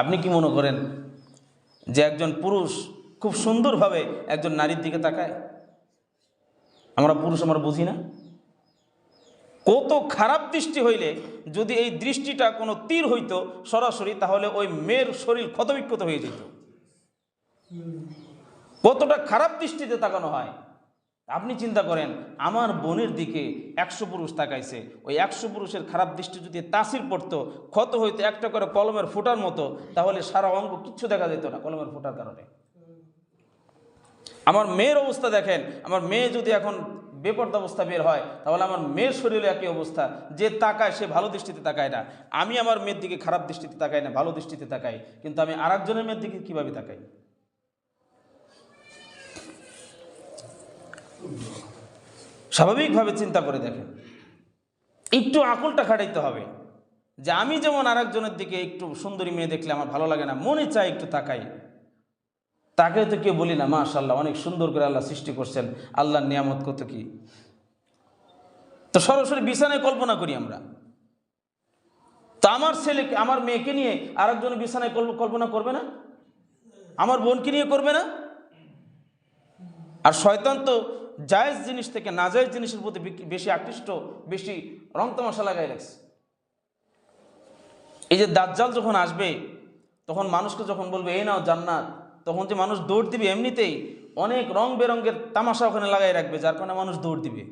আপনি কি মনে করেন যে একজন পুরুষ খুব সুন্দরভাবে একজন নারীর দিকে তাকায়? আমরা পুরুষ আমরা বুঝি না? কত খারাপ দৃষ্টি হইলে যদি এই দৃষ্টিটা কোনো তীর হইতো সরাসরি, তাহলে ওই মেয়ের শরীর ক্ষতবিক্ষত হয়ে যেত। কতটা খারাপ দৃষ্টিতে তাকানো হয়। আপনি চিন্তা করেন, আমার বোনের দিকে 100 পুরুষ তাকাইছে, ওই 100 পুরুষের খারাপ দৃষ্টি যদি তাসির পড়তো, ক্ষত হইতো একটা করে কলমের ফোঁটার মতো, তাহলে সারা অঙ্গ কিচ্ছু দেখা যেত না কলমের ফোঁটার কারণে। আমার মেয়ের অবস্থা দেখেন, আমার মেয়ে যদি এখন বেপর্দা অবস্থা বের হয়, তাহলে আমার মেয়ের শরীরে একই অবস্থা। যে তাকায় সে ভালো দৃষ্টিতে তাকায় না। আমি আমার মেয়ের দিকে খারাপ দৃষ্টিতে তাকাই না, ভালো দৃষ্টিতে তাকাই, কিন্তু আমি আরেকজনের মেয়ের দিকে কিভাবে তাকাই? স্বাভাবিকভাবে চিন্তা করে দেখেন, একটু আকলটা খাটাইতে হবে যে আমি যেমন আরেকজনের দিকে একটু সুন্দরী মেয়ে দেখলে আমার ভালো লাগে না, মনে চাই একটু তাকাই, তাকে তো কেউ বলি না মাশাআল্লাহ অনেক সুন্দর করে আল্লাহ সৃষ্টি করছেন, আল্লাহর নিয়ামত কত কি। তো সরাসরি বিছানায় কল্পনা করি আমরা। তো আমার ছেলেকে, আমার মেয়েকে নিয়ে আরেকজনের বিছানায় কল্পনা করবে না? আমার বোনকে নিয়ে করবে না? আর শয়তান তো জায়েজ জিনিস থেকে নাজায়েজ জিনিসের প্রতি বেশি আকৃষ্ট, বেশি রং তামাশা লাগাই রাখছে। এই যে দাজ্জাল যখন আসবে, তখন মানুষকে যখন বলবে এই নাও জান্নাত, তখন যে মানুষ দৌড় দিবে, এমনিতেই অনেক রং বেরঙের তামাশা ওখানে লাগাই রাখবে, যার কারণে মানুষ দৌড় দিবে।